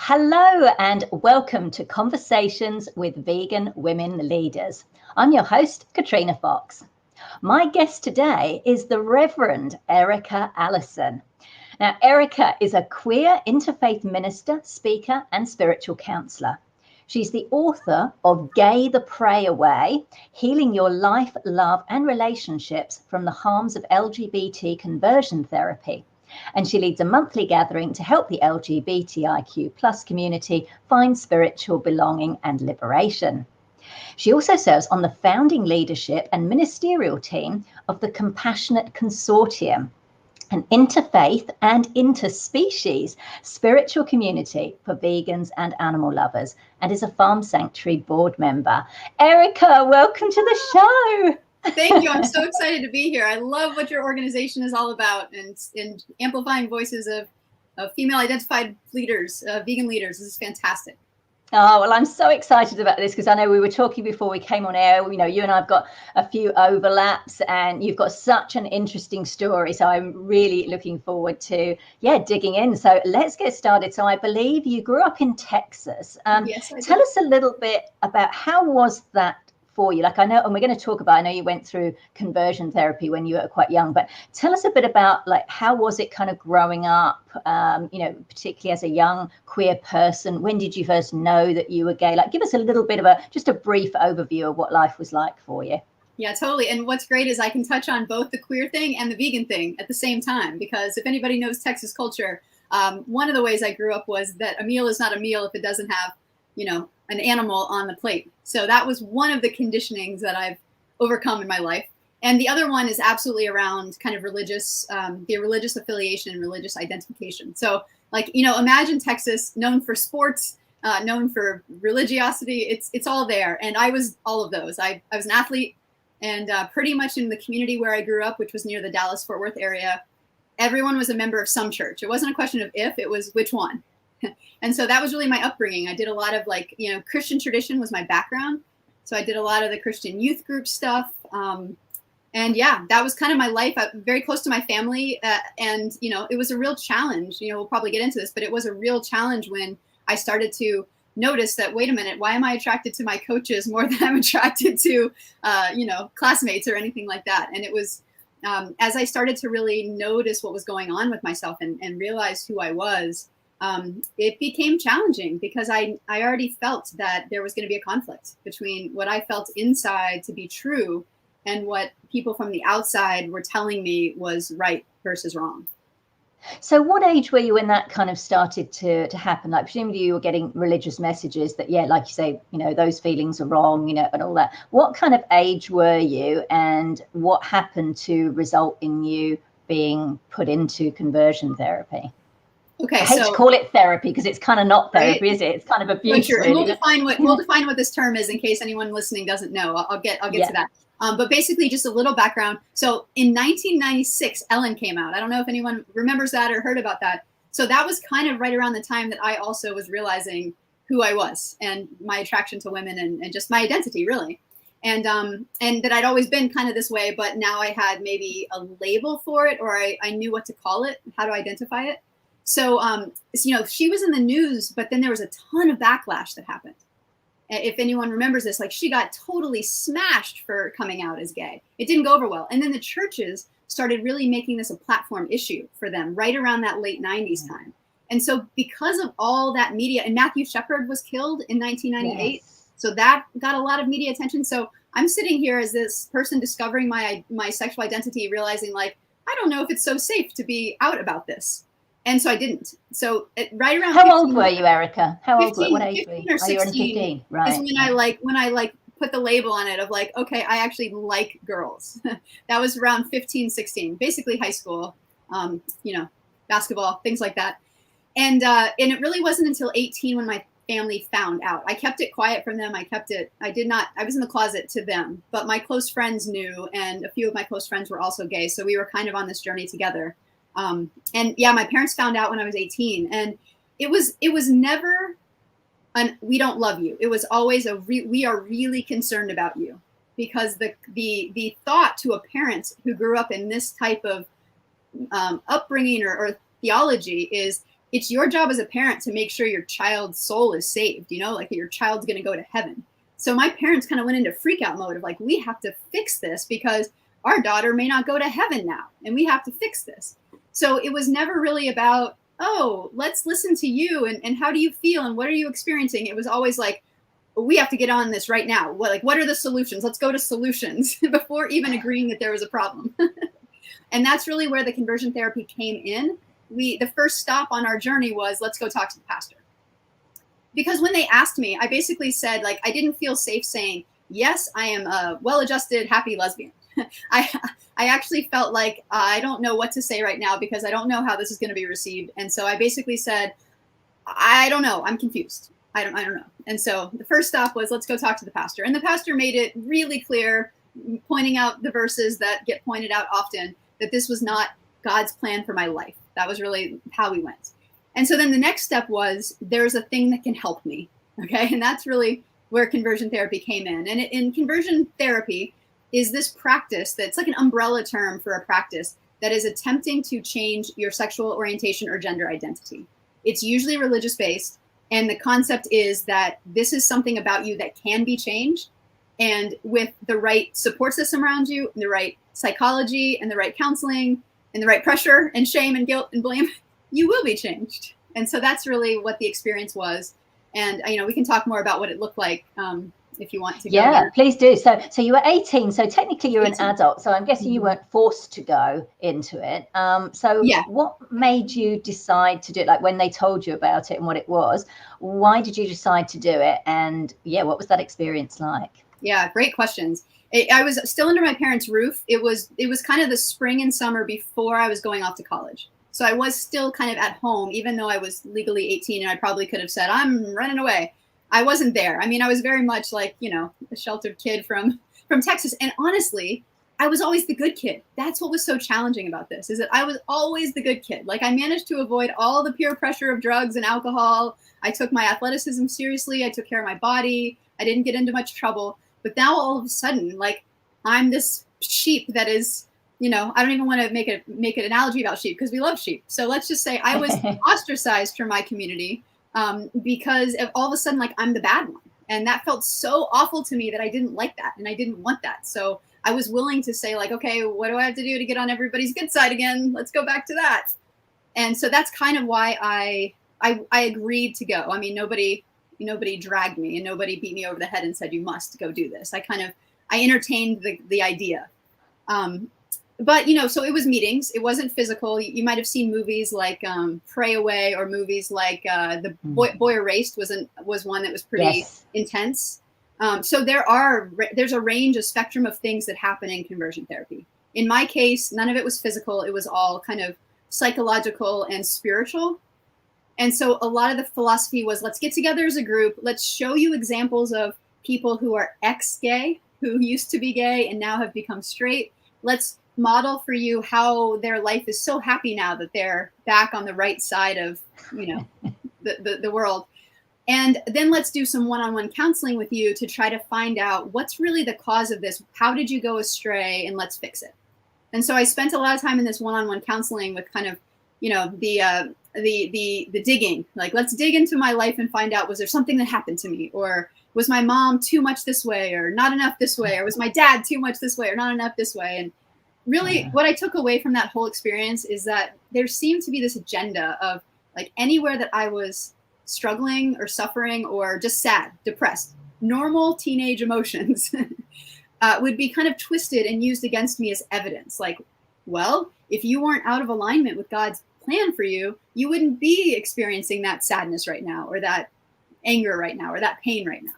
Hello and welcome to Conversations with Vegan Women Leaders. I'm your host, Katrina Fox. My guest today is the Reverend Erika Allison. Now, Erika is a queer interfaith minister, speaker, and spiritual counselor. She's the author of Gay the Pray Away, Healing Your Life, Love, and Relationships from the Harms of LGBT Conversion Therapy. And she leads a monthly gathering to help the LGBTIQ plus community find spiritual belonging and liberation. She also serves on the founding leadership and ministerial team of the Compassionate Consortium, an interfaith and interspecies spiritual community for vegans and animal lovers, and is a farm sanctuary board member. Erika, welcome to the show. Thank you. I'm so excited to be here. I love what your organization is all about and amplifying voices of female identified leaders, vegan leaders. This is fantastic. Oh, well, I'm so excited about this because I know we were talking before we came on air. You know, you and I've got a few overlaps and you've got such an interesting story. So I'm really looking forward to, digging in. So let's get started. So I believe you grew up in Texas. Yes, I tell did. us a little bit about how was that for you? Like I know, and we're going to talk about, I know you went through conversion therapy when you were quite young, but tell us a bit about like, how was it kind of growing up, particularly as a young queer person? When did you first know that you were gay? Like, give us a little bit of just a brief overview of what life was like for you. Yeah, totally. And what's great is I can touch on both the queer thing and the vegan thing at the same time, because if anybody knows Texas culture, one of the ways I grew up was that a meal is not a meal if it doesn't have, an animal on the plate. So that was one of the conditionings that I've overcome in my life. And the other one is absolutely around kind of religious, the religious affiliation and religious identification. So like, imagine Texas, known for sports, known for religiosity. It's all there. And I was all of those. I was an athlete, and pretty much in the community where I grew up, which was near the Dallas-Fort Worth area, everyone was a member of some church. It wasn't a question of if, it was which one. And so that was really my upbringing. I did a lot of Christian tradition was my background. So I did a lot of the Christian youth group stuff. And yeah, that was kind of my life. I'm very close to my family. And, it was a real challenge. We'll probably get into this, but it was a real challenge when I started to notice that, wait a minute, why am I attracted to my coaches more than I'm attracted to, classmates or anything like that? And it was as I started to really notice what was going on with myself and realize who I was, it became challenging because I already felt that there was going to be a conflict between what I felt inside to be true and what people from the outside were telling me was right versus wrong. So what age were you when that kind of started to happen? Like presumably you were getting religious messages that, like you say, those feelings are wrong, and all that. What kind of age were you and what happened to result in you being put into conversion therapy? Okay, I hate to call it therapy because it's kind of not therapy, right? Is it? It's kind of abuse. Sure. Really. And we'll define what this term is in case anyone listening doesn't know. I'll get to that. But basically, just a little background. So in 1996, Ellen came out. I don't know if anyone remembers that or heard about that. So that was kind of right around the time that I also was realizing who I was and my attraction to women and just my identity, really. And that I'd always been kind of this way, but now I had maybe a label for it, or I knew what to call it, how to identify it. So, she was in the news, but then there was a ton of backlash that happened. If anyone remembers this, like she got totally smashed for coming out as gay. It didn't go over well. And then the churches started really making this a platform issue for them right around that late 90s time. And so because of all that media, and Matthew Shepard was killed in 1998. Yes. So that got a lot of media attention. So I'm sitting here as this person discovering my sexual identity, realizing like, I don't know if it's so safe to be out about this. And so I didn't. So right around. How 15, old were you, Erika? How 15, old? What age were you? 15 or 16. You were 15, right? Is when I put the label on it of like, okay, I actually like girls. That was around 15, 16, basically high school. Basketball, things like that. And it really wasn't until 18 when my family found out. I kept it quiet from them. I was in the closet to them, but my close friends knew, and a few of my close friends were also gay. So we were kind of on this journey together. My parents found out when I was 18, and it was never we don't love you. It was always we are really concerned about you, because the thought to a parent who grew up in this type of upbringing or theology is it's your job as a parent to make sure your child's soul is saved, you know, like your child's going to go to heaven. So my parents kind of went into freak out mode of like, we have to fix this because our daughter may not go to heaven now, and we have to fix this. So it was never really about, oh, let's listen to you and how do you feel and what are you experiencing? It was always like, we have to get on this right now. What are the solutions? Let's go to solutions before even agreeing that there was a problem. And that's really where the conversion therapy came in. The first stop on our journey was, let's go talk to the pastor. Because when they asked me, I basically said, like, I didn't feel safe saying, yes, I am a well-adjusted, happy lesbian. I actually felt like I don't know what to say right now because I don't know how this is going to be received. And so I basically said, I don't know. I'm confused. I don't know. And so the first stop was, let's go talk to the pastor. And the pastor made it really clear, pointing out the verses that get pointed out often, that this was not God's plan for my life. That was really how we went. And so then the next step was, there's a thing that can help me. Okay. And that's really where conversion therapy came in. And in conversion therapy is this practice that's like an umbrella term for a practice that is attempting to change your sexual orientation or gender identity. It's usually religious based. And the concept is that this is something about you that can be changed. And with the right support system around you, and the right psychology and the right counseling and the right pressure and shame and guilt and blame, you will be changed. And so that's really what the experience was. And, you know, we can talk more about what it looked like if you want to go. Yeah, there. please do. So you were 18, so technically you're 18. an adult. So I'm guessing you weren't forced to go into it. So yeah. What made you decide to do it? Like when they told you about it and what it was, why did you decide to do it? And yeah, what was that experience like? Yeah, great questions. I was still under my parents' roof. It was kind of the spring and summer before I was going off to college. So I was still kind of at home, even though I was legally 18 and I probably could have said, I'm running away. I wasn't there. I mean, I was very much like, you know, a sheltered kid from Texas. And honestly, I was always the good kid. That's what was so challenging about this, is that I was always the good kid. Like I managed to avoid all the peer pressure of drugs and alcohol. I took my athleticism seriously. I took care of my body. I didn't get into much trouble. But now all of a sudden, like I'm this sheep that is, you know, I don't even want to make an analogy about sheep because we love sheep. So let's just say I was ostracized from my community because all of a sudden, like I'm the bad one. And that felt so awful to me that I didn't like that. And I didn't want that. So I was willing to say like, okay, what do I have to do to get on everybody's good side again? Let's go back to that. And so that's kind of why I agreed to go. I mean, nobody dragged me and nobody beat me over the head and said, you must go do this. I entertained the idea. But, you know, so it was meetings. It wasn't physical. You might have seen movies like Pray Away, or movies like The Boy Erased was one that was pretty intense. So there's a range, a spectrum of things that happen in conversion therapy. In my case, none of it was physical. It was all kind of psychological and spiritual. And so a lot of the philosophy was, let's get together as a group. Let's show you examples of people who are ex-gay, who used to be gay and now have become straight. Let's model for you how their life is so happy now that they're back on the right side of, you know, the world. And then let's do some one-on-one counseling with you to try to find out what's really the cause of this. How did you go astray? And let's fix it. And so I spent a lot of time in this one-on-one counseling with kind of, you know, the digging, like, let's dig into my life and find out, was there something that happened to me? Or was my mom too much this way or not enough this way? Or was my dad too much this way or not enough this way? And really what I took away from that whole experience is that there seemed to be this agenda of like anywhere that I was struggling or suffering or just sad, depressed, normal teenage emotions would be kind of twisted and used against me as evidence. Like, well, if you weren't out of alignment with God's plan for you, you wouldn't be experiencing that sadness right now, or that anger right now, or that pain right now.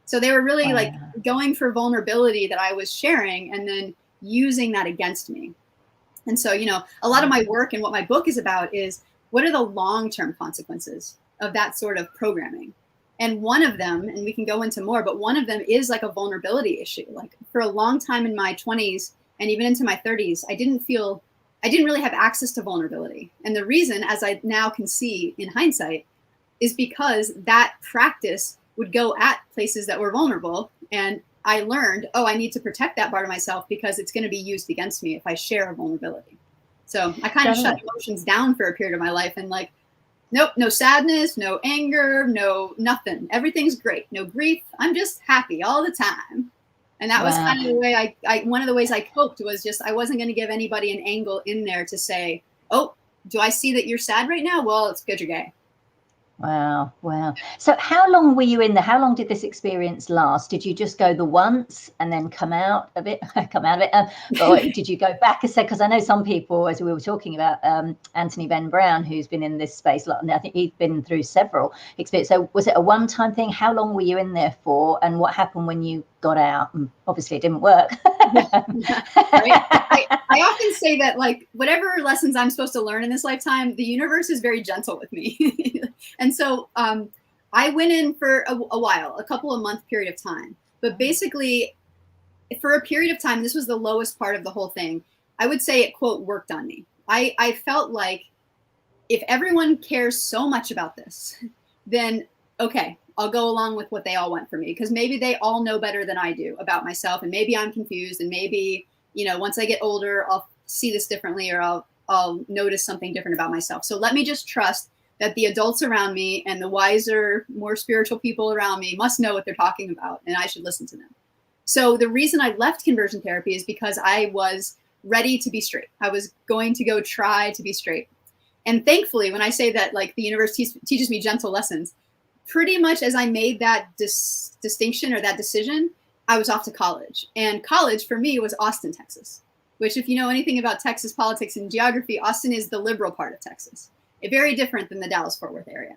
So they were really like going for vulnerability that I was sharing and then using that against me. And so, you know, a lot of my work and what my book is about is, what are the long-term consequences of that sort of programming? And one of them, and we can go into more, but one of them is like a vulnerability issue. Like for a long time in my 20s and even into my 30s, I didn't really have access to vulnerability. And the reason, as I now can see in hindsight, is because that practice would go at places that were vulnerable. And I learned, I need to protect that part of myself because it's going to be used against me if I share a vulnerability. So I kind of shut emotions down for a period of my life and like Nope, no sadness, no anger, no nothing. Everything's great. No grief. I'm just happy all the time. And that was kind of the way one of the ways I coped was just, I wasn't going to give anybody an angle in there to say, oh, do I see that you're sad right now? Well, it's because you're gay. Wow. Wow. So how long were you in there? How long did this experience last? Did you just go the once and then come out of it? Or did you go back a second? Because I know some people, as we were talking about, Anthony Ben Brown, who's been in this space a lot, and I think he's been through several experiences. So was it a one-time thing? How long were you in there for? And what happened when you got out? And obviously it didn't work. I often say that, like, whatever lessons I'm supposed to learn in this lifetime, the universe is very gentle with me. And so I went in for a while, a couple of month period of time. But basically, for a period of time, this was the lowest part of the whole thing. I would say it, quote, worked on me. I felt like if everyone cares so much about this, then, okay, I'll go along with what they all want for me, because maybe they all know better than I do about myself. And maybe I'm confused. And maybe, you know, once I get older, I'll see this differently, or I'll notice something different about myself. So let me just trust that the adults around me and the wiser, more spiritual people around me must know what they're talking about, and I should listen to them. So the reason I left conversion therapy is because I was ready to be straight. I was going to go try to be straight. And thankfully, when I say that, like, the universe teaches me gentle lessons, pretty much as I made that distinction or that decision, I was off to college. And college for me was Austin, Texas, which, if you know anything about Texas politics and geography, Austin is the liberal part of Texas. Very different than the Dallas-Fort Worth area.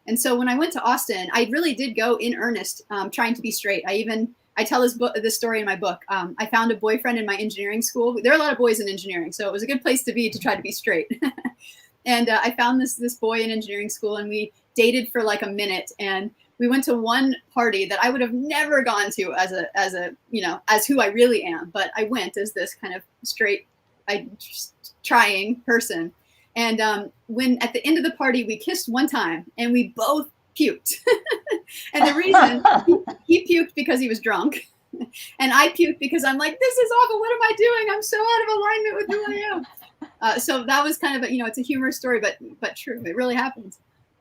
And so when I went to Austin, I really did go in earnest, trying to be straight. I tell this story in my book. I found a boyfriend in my engineering school. There are a lot of boys in engineering, so it was a good place to be to try to be straight. And I found this boy in engineering school, and we dated for like a minute. And we went to one party that I would have never gone to as who I really am. But I went as this kind of straight, trying person. And when at the end of the party, we kissed one time and we both puked. And the reason he puked because he was drunk, and I puked because I'm like, this is awful. What am I doing? I'm so out of alignment with who I am. So that was kind of it's a humorous story, but true. It really happened.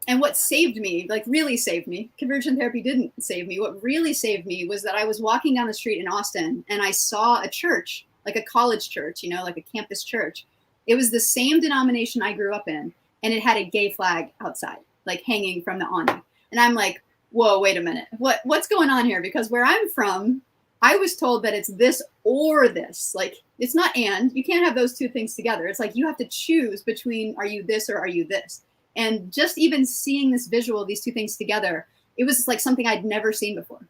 And what saved me, like really saved me, conversion therapy didn't save me. What really saved me was that I was walking down the street in Austin and I saw a church, like a college church, like a campus church. It was the same denomination I grew up in, and it had a gay flag outside, like hanging from the awning. And I'm like, whoa, wait a minute. What's going on here? Because where I'm from, I was told that it's this or this. Like, it's not and. You can't have those two things together. It's like you have to choose between, are you this or are you this? And just even seeing this visual, these two things together, it was like something I'd never seen before.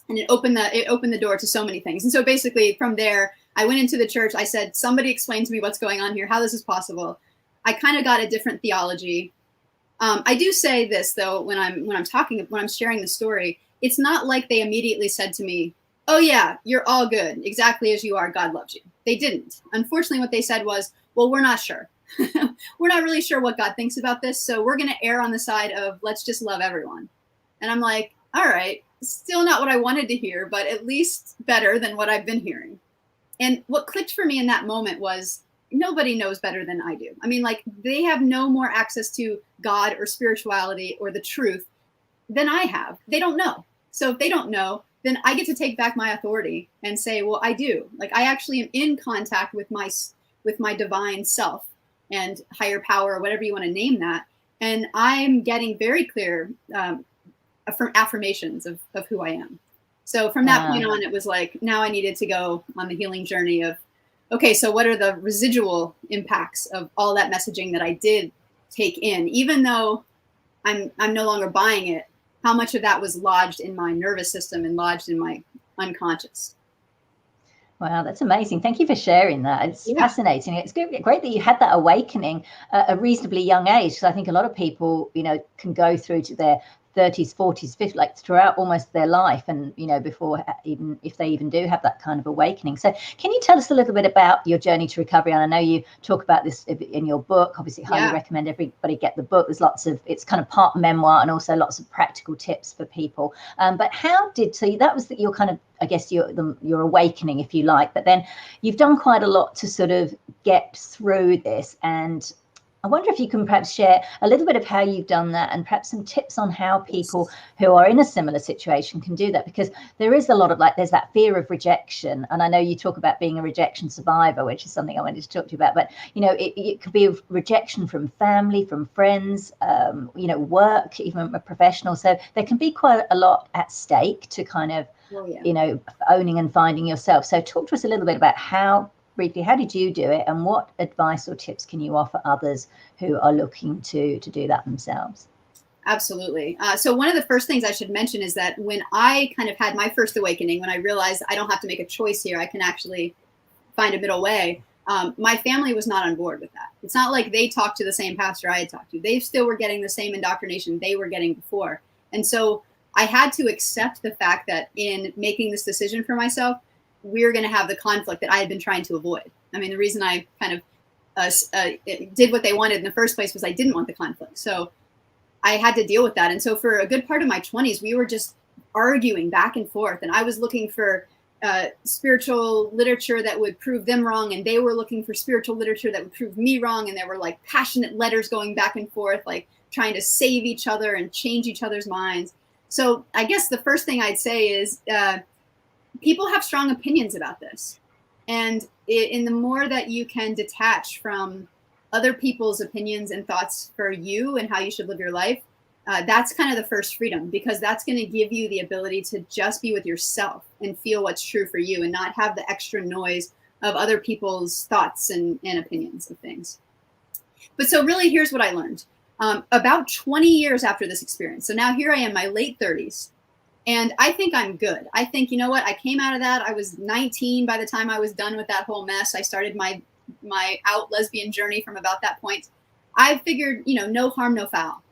And it opened the door to so many things. And so basically from there, I went into the church. I said, somebody explain to me what's going on here, how this is possible. I kind of got a different theology. I do say this though, when I'm sharing the story, it's not like they immediately said to me, oh yeah, you're all good, exactly as you are, God loves you. They didn't. Unfortunately, what they said was, well, we're not sure. We're not really sure what God thinks about this, so we're going to err on the side of let's just love everyone. And I'm like, all right, still not what I wanted to hear, but at least better than what I've been hearing. And what clicked for me in that moment was nobody knows better than I do. I mean, like, they have no more access to God or spirituality or the truth than I have. They don't know. So if they don't know, then I get to take back my authority and say, well, I do. Like, I actually am in contact with my divine self and higher power, or whatever you want to name that. And I'm getting very clear affirmations of who I am. So from that point on, it was like, now I needed to go on the healing journey of, okay, so what are the residual impacts of all that messaging that I did take in, even though I'm no longer buying it? How much of that was lodged in my nervous system and lodged in my unconscious? Wow, that's amazing. Thank you for sharing that. It's fascinating. It's great that you had that awakening at a reasonably young age, because I think a lot of people, can go through to their 30s, 40s, 50s, like throughout almost their life, and before, even if they even do have that kind of awakening. So can you tell us a little bit about your journey to recovery? And I know you talk about this in your book. Obviously, highly recommend everybody get the book. There's it's kind of part memoir and also lots of practical tips for people. But that was your kind of, I guess, your awakening, if you like. But then you've done quite a lot to sort of get through this, and I wonder if you can perhaps share a little bit of how you've done that, and perhaps some tips on how people who are in a similar situation can do that, because there is a lot of, like, there's that fear of rejection. And I know you talk about being a rejection survivor, which is something I wanted to talk to you about, but, you know, it could be rejection from family, from friends, you know, work, even a professional. So there can be quite a lot at stake to kind of, you know, owning and finding yourself. So talk to us a little bit about briefly, how did you do it, and what advice or tips can you offer others who are looking to do that themselves? Absolutely. So one of the first things I should mention is that when I kind of had my first awakening, when I realized I don't have to make a choice here, I can actually find a middle way, my family was not on board with that. It's not like they talked to the same pastor I had talked to. They still were getting the same indoctrination they were getting before. And so I had to accept the fact that in making this decision for myself, we're going to have the conflict that I had been trying to avoid. I mean, the reason I kind of did what they wanted in the first place was I didn't want the conflict. So I had to deal with that. And so for a good part of my 20s, we were just arguing back and forth. And I was looking for spiritual literature that would prove them wrong, and they were looking for spiritual literature that would prove me wrong. And there were like passionate letters going back and forth, like trying to save each other and change each other's minds. So I guess the first thing I'd say is people have strong opinions about this. And in the more that you can detach from other people's opinions and thoughts for you and how you should live your life, that's kind of the first freedom, because that's going to give you the ability to just be with yourself and feel what's true for you and not have the extra noise of other people's thoughts and opinions of things. But so really, here's what I learned. About 20 years after this experience, so now here I am, my late 30s, and I think I'm good. I think, you know what, I came out of that. I was 19 by the time I was done with that whole mess. I started my out lesbian journey from about that point. I figured, you know, no harm, no foul.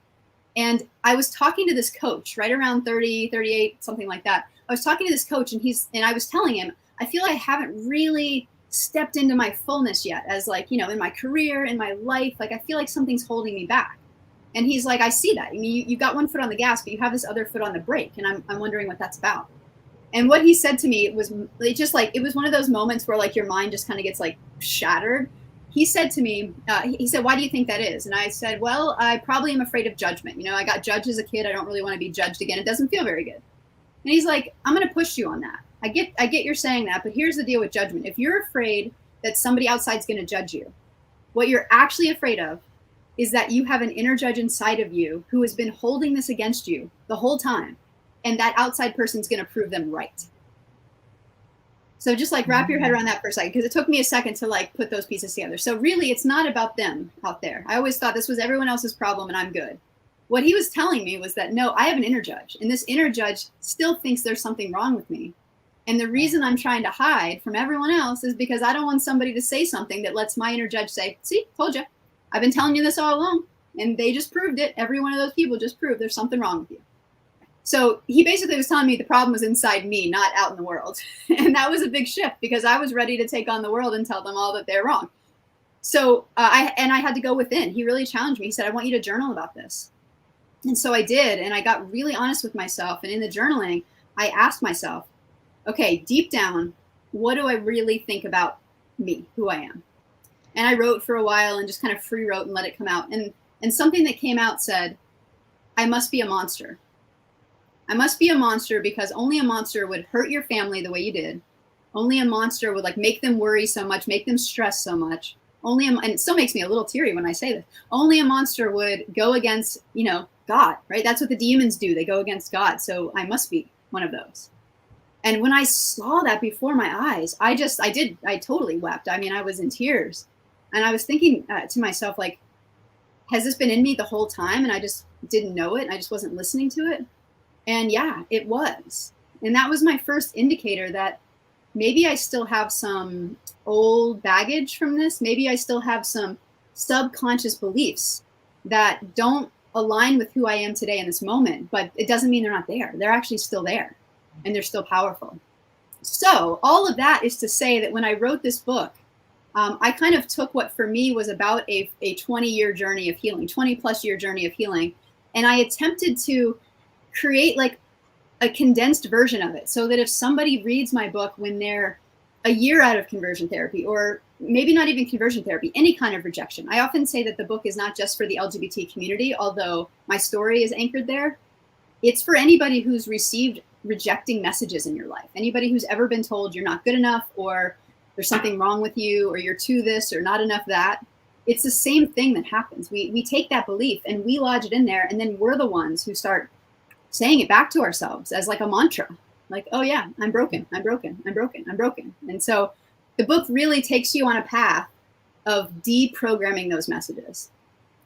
And I was talking to this coach right around 30, 38, something like that. I was talking to this coach, and I was telling him, I feel like I haven't really stepped into my fullness yet, as like, you know, in my career, in my life, like I feel like something's holding me back. And he's like, I see that. I mean, you got one foot on the gas, but you have this other foot on the brake. And I'm wondering what that's about. And what he said to me was just like, it was one of those moments where like your mind just kind of gets like shattered. He said to me, he said, why do you think that is? And I said, well, I probably am afraid of judgment. You know, I got judged as a kid. I don't really want to be judged again. It doesn't feel very good. And he's like, I'm going to push you on that. I get you're saying that, but here's the deal with judgment. If you're afraid that somebody outside's going to judge you, what you're actually afraid of is that you have an inner judge inside of you who has been holding this against you the whole time. And that outside person's going to prove them right. So just like wrap your head around that for a second, because it took me a second to like put those pieces together. So really, it's not about them out there. I always thought this was everyone else's problem and I'm good. What he was telling me was that, no, I have an inner judge, and this inner judge still thinks there's something wrong with me. And the reason I'm trying to hide from everyone else is because I don't want somebody to say something that lets my inner judge say, see, told you. I've been telling you this all along. And they just proved it. Every one of those people just proved there's something wrong with you. So he basically was telling me the problem was inside me, not out in the world. And that was a big shift, because I was ready to take on the world and tell them all that they're wrong. So I had to go within. He really challenged me. He said, I want you to journal about this. And so I did. And I got really honest with myself. And in the journaling, I asked myself, okay, deep down, what do I really think about me, who I am? And I wrote for a while and just kind of free wrote and let it come out. And something that came out said, I must be a monster. I must be a monster because only a monster would hurt your family the way you did. Only a monster would like make them worry so much, make them stress so much. And it still makes me a little teary when I say this. Only a monster would go against, you know, God, right? That's what the demons do. They go against God. So I must be one of those. And when I saw that before my eyes, I totally wept. I mean, I was in tears. And I was thinking to myself, like, has this been in me the whole time? And I just didn't know it. And I just wasn't listening to it. And yeah, it was. And that was my first indicator that maybe I still have some old baggage from this. Maybe I still have some subconscious beliefs that don't align with who I am today in this moment. But it doesn't mean they're not there. They're actually still there. And they're still powerful. So all of that is to say that when I wrote this book, I kind of took what for me was about a 20-year journey of healing, 20+ year journey of healing. And I attempted to create like a condensed version of it so that if somebody reads my book when they're a year out of conversion therapy or maybe not even conversion therapy, any kind of rejection. I often say that the book is not just for the LGBT community, although my story is anchored there. It's for anybody who's received rejecting messages in your life. Anybody who's ever been told you're not good enough, or there's something wrong with you, or you're too this or not enough that. It's the same thing that happens. We take that belief and we lodge it in there, and then we're the ones who start saying it back to ourselves as like a mantra. Like, oh yeah, I'm broken, I'm broken, I'm broken, I'm broken. And so the book really takes you on a path of deprogramming those messages.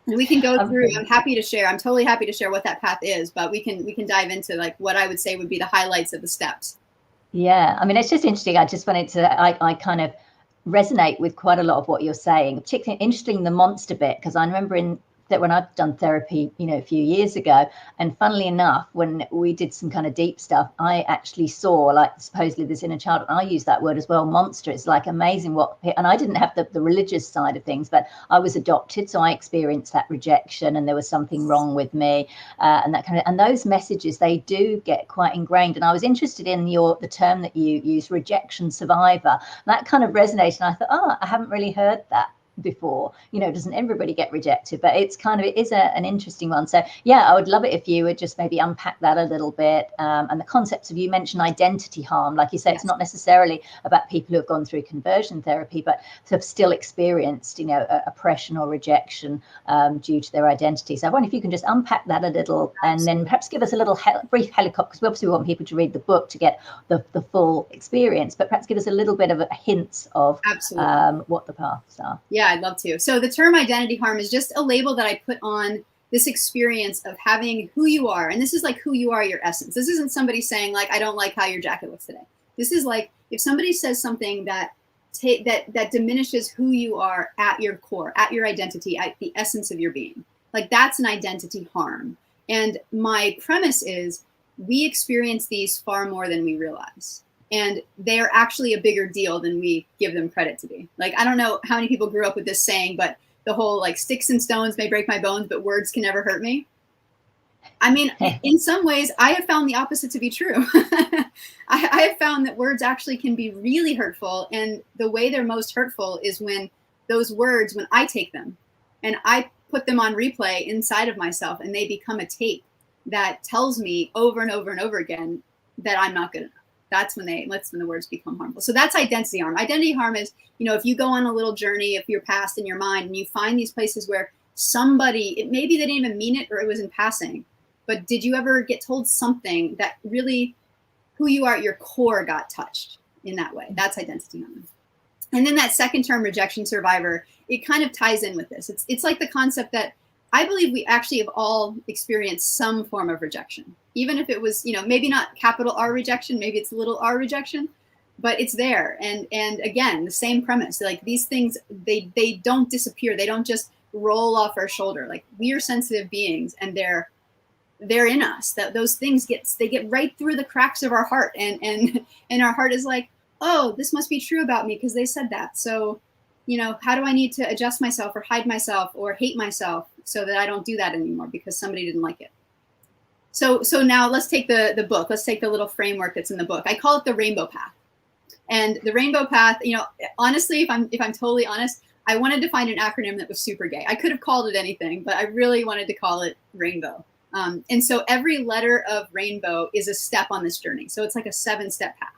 And we can go through, I'm happy to share, I'm totally happy to share what that path is, but we can dive into like what I would say would be the highlights of the steps. Yeah, I mean, it's just interesting. I just wanted to, I kind of resonate with quite a lot of what you're saying, particularly interesting the monster bit, because I remember that when I've done therapy, a few years ago, and funnily enough, when we did some kind of deep stuff, I actually saw, like, supposedly this inner child, and I use that word as well, monster. It's like amazing and I didn't have the religious side of things, but I was adopted, so I experienced that rejection, and there was something wrong with me, and that kind of, and those messages, they do get quite ingrained. And I was interested in the term that you use, rejection survivor. That kind of resonated, and I thought, I haven't really heard that before. Doesn't everybody get rejected? But it is an interesting one. So yeah, I would love it if you would just maybe unpack that a little bit, and the concepts of, you mentioned identity harm, like you say. It's not necessarily about people who have gone through conversion therapy, but have still experienced oppression or rejection due to their identity. So I wonder if you can just unpack that a little. Absolutely. And then perhaps give us a little brief helicopter, because we obviously want people to read the book to get the full experience, but perhaps give us a little bit of hints of what the paths are. Yeah, I'd love to. So the term identity harm is just a label that I put on this experience of having who you are. And this is like who you are, your essence. This isn't somebody saying like, I don't like how your jacket looks today. This is like, if somebody says something that diminishes who you are at your core, at your identity, at the essence of your being, like that's an identity harm. And my premise is we experience these far more than we realize. And they're actually a bigger deal than we give them credit to be. Like, I don't know how many people grew up with this saying, but the whole like sticks and stones may break my bones, but words can never hurt me. I mean, in some ways, I have found the opposite to be true. I have found that words actually can be really hurtful. And the way they're most hurtful is when those words, when I take them and I put them on replay inside of myself, and they become a tape that tells me over and over and over again that I'm not good enough. That's when the words become harmful. So that's identity harm. Identity harm is, if you go on a little journey of your past in your mind, and you find these places where somebody, maybe they didn't even mean it, or it was in passing, but did you ever get told something that really who you are at your core got touched in that way? That's identity harm. And then that second term, rejection survivor, it kind of ties in with this. It's like the concept that I believe we actually have all experienced some form of rejection, even if it was, maybe not capital R rejection, maybe it's little r rejection, but it's there. And again, the same premise, like these things, they don't disappear. They don't just roll off our shoulder. Like, we are sensitive beings, and they're in us. That those things get right through the cracks of our heart, and our heart is like, oh, this must be true about me because they said that. So, how do I need to adjust myself or hide myself or hate myself so that I don't do that anymore because somebody didn't like it? So now let's take the book. Let's take the little framework that's in the book. I call it the rainbow path. And the rainbow path, honestly, if I'm totally honest, I wanted to find an acronym that was super gay. I could have called it anything, but I really wanted to call it rainbow. And so every letter of rainbow is a step on this journey. So it's like a 7-step path.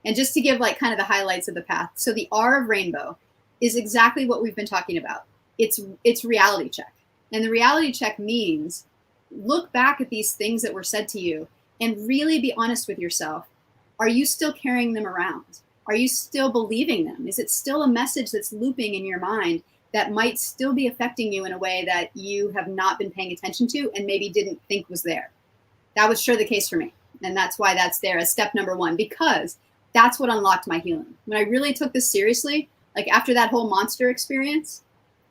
And just to give like kind of the highlights of the path. So the R of rainbow is exactly what we've been talking about. It's reality check. And the reality check means look back at these things that were said to you and really be honest with yourself. Are you still carrying them around? Are you still believing them? Is it still a message that's looping in your mind that might still be affecting you in a way that you have not been paying attention to and maybe didn't think was there? That was sure the case for me. And that's why that's there as step number 1, because that's what unlocked my healing. When I really took this seriously, like after that whole monster experience,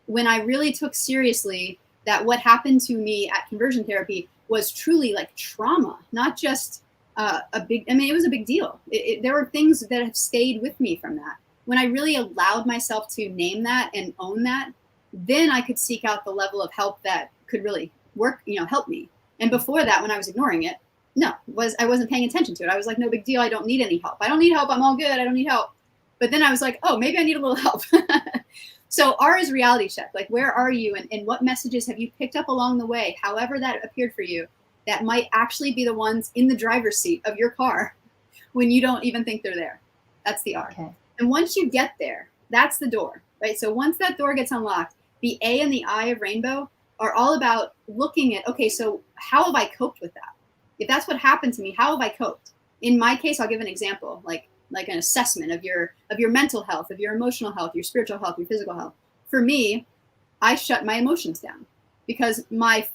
when I really took seriously that what happened to me at conversion therapy was truly like trauma, not just it was a big deal. There were things that have stayed with me from that. When I really allowed myself to name that and own that, then I could seek out the level of help that could really work, help me. And before that, when I was ignoring it, I wasn't paying attention to it. I was like, no big deal. I don't need any help. I don't need help. I'm all good. I don't need help. But then I was like, oh, maybe I need a little help. So R is reality check. Like, where are you, and what messages have you picked up along the way, however that appeared for you, that might actually be the ones in the driver's seat of your car when you don't even think they're there. That's the R. Okay. And once you get there, that's the door, right? So once that door gets unlocked, the A and the I of rainbow are all about looking at, okay, so how have I coped with that? If that's what happened to me, how have I coped? In my case, I'll give an example, like an assessment of your mental health, of your emotional health, your spiritual health, your physical health. For me, I shut my emotions down because my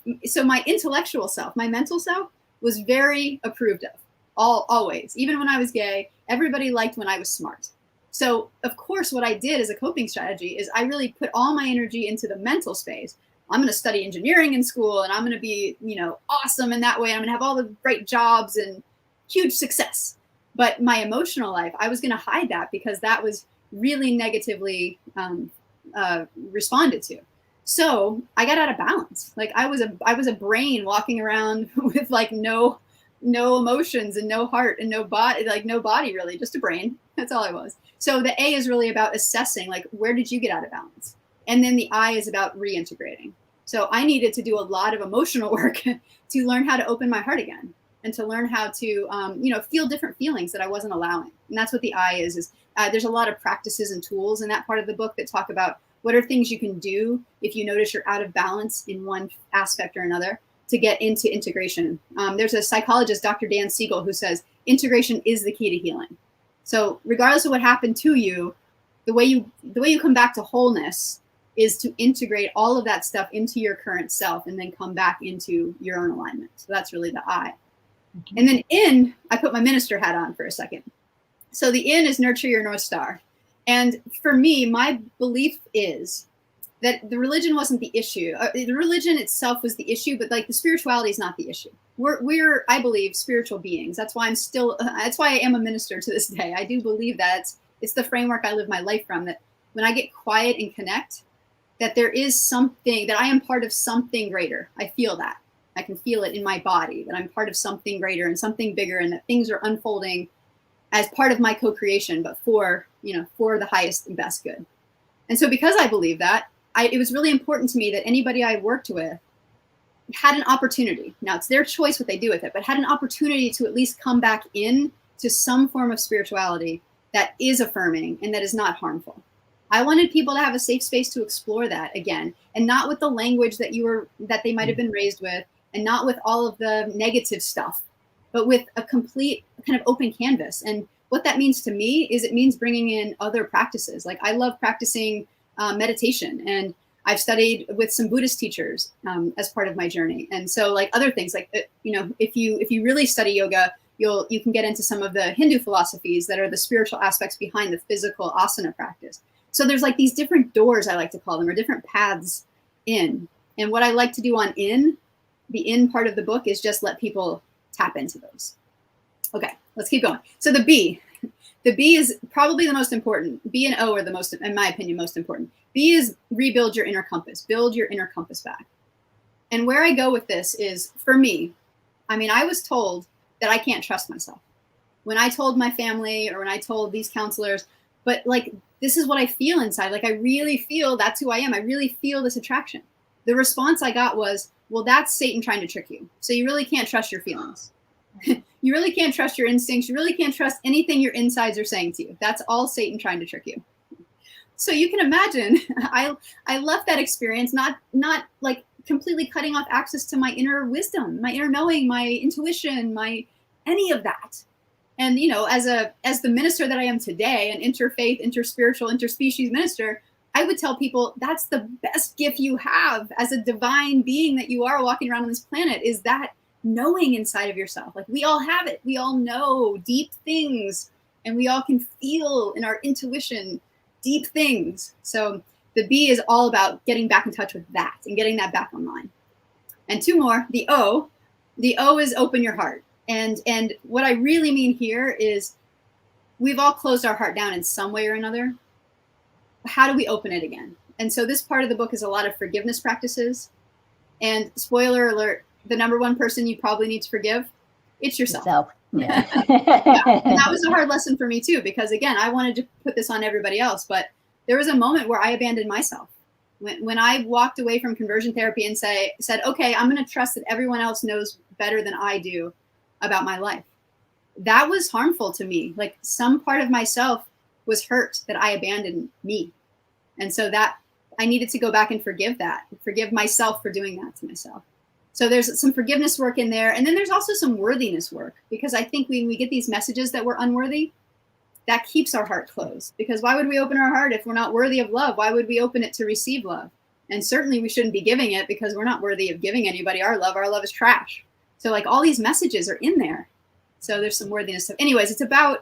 intellectual self, my mental self, was very approved of, always. Even when I was gay, everybody liked when I was smart. So of course, what I did as a coping strategy is I really put all my energy into the mental space. I'm going to study engineering in school, and I'm going to be, awesome in that way. I'm going to have all the great jobs and huge success. But my emotional life, I was going to hide that because that was really negatively responded to. So I got out of balance. Like I was a brain walking around with like no emotions and no heart and no body, like no body really, just a brain. That's all I was. So the A is really about assessing, like, where did you get out of balance? And then the I is about reintegrating. So I needed to do a lot of emotional work to learn how to open my heart again and to learn how to, feel different feelings that I wasn't allowing. And that's what the I is there's a lot of practices and tools in that part of the book that talk about what are things you can do if you notice you're out of balance in one aspect or another to get into integration. There's a psychologist, Dr. Dan Siegel, who says integration is the key to healing. So regardless of what happened to you, the way you come back to wholeness is to integrate all of that stuff into your current self and then come back into your own alignment. So that's really the I. Mm-hmm. And then in, I put my minister hat on for a second. So the in is nurture your North Star. And for me, my belief is that the religion wasn't the issue. The religion itself was the issue, but like the spirituality is not the issue. We're, I believe, spiritual beings. That's why I am a minister to this day. I do believe that it's the framework I live my life from, that when I get quiet and connect, that there is something, that I am part of something greater. I feel that. I can feel it in my body, that I'm part of something greater and something bigger, and that things are unfolding as part of my co-creation, but for the highest and best good. And so because I believe that, it was really important to me that anybody I worked with had an opportunity. Now it's their choice what they do with it, but had an opportunity to at least come back in to some form of spirituality that is affirming and that is not harmful. I wanted people to have a safe space to explore that again, and not with the language that they might have been raised with, and not with all of the negative stuff, but with a complete kind of open canvas. And what that means to me is it means bringing in other practices. Like I love practicing meditation, and I've studied with some Buddhist teachers as part of my journey. And so like other things, like, if you really study yoga, you can get into some of the Hindu philosophies that are the spiritual aspects behind the physical asana practice. So there's like these different doors, I like to call them, or different paths in. And what I like to do on the in part of the book is just let people tap into those. Okay, let's keep going. So the B is probably the most important. B and O are the most, in my opinion, most important. B is rebuild your inner compass, build your inner compass back. And where I go with this is, for me, I was told that I can't trust myself. When I told my family, or when I told these counselors, but like, this is what I feel inside. Like, I really feel that's who I am. I really feel this attraction. The response I got was, well, that's Satan trying to trick you. So you really can't trust your feelings. You really can't trust your instincts. You really can't trust anything your insides are saying to you. That's all Satan trying to trick you. So you can imagine, I left that experience not like completely cutting off access to my inner wisdom, my inner knowing, my intuition, any of that. And, as the minister that I am today, an interfaith, interspiritual, interspecies minister, I would tell people that's the best gift you have as a divine being that you are walking around on this planet, is that knowing inside of yourself. Like, we all have it. We all know deep things, and we all can feel in our intuition deep things. So the B is all about getting back in touch with that and getting that back online. And two more, the O is open your heart. And what I really mean here is we've all closed our heart down in some way or another. How do we open it again? And so this part of the book is a lot of forgiveness practices. And spoiler alert, the number one person you probably need to forgive It's yourself. Yeah. Yeah. And that was a hard lesson for me too, because again, I wanted to put this on everybody else, but there was a moment where I abandoned myself. When I walked away from conversion therapy and said, okay, I'm going to trust that everyone else knows better than I do about my life. That was harmful to me. Like some part of myself was hurt that I abandoned me. And so that I needed to go back and forgive myself for doing that to myself. So there's some forgiveness work in there. And then there's also some worthiness work, because I think when we get these messages that we're unworthy, that keeps our heart closed. Because why would we open our heart if we're not worthy of love? Why would we open it to receive love? And certainly we shouldn't be giving it because we're not worthy of giving anybody our love. Our love is trash. So like all these messages are in there. So there's some worthiness. So anyways, it's about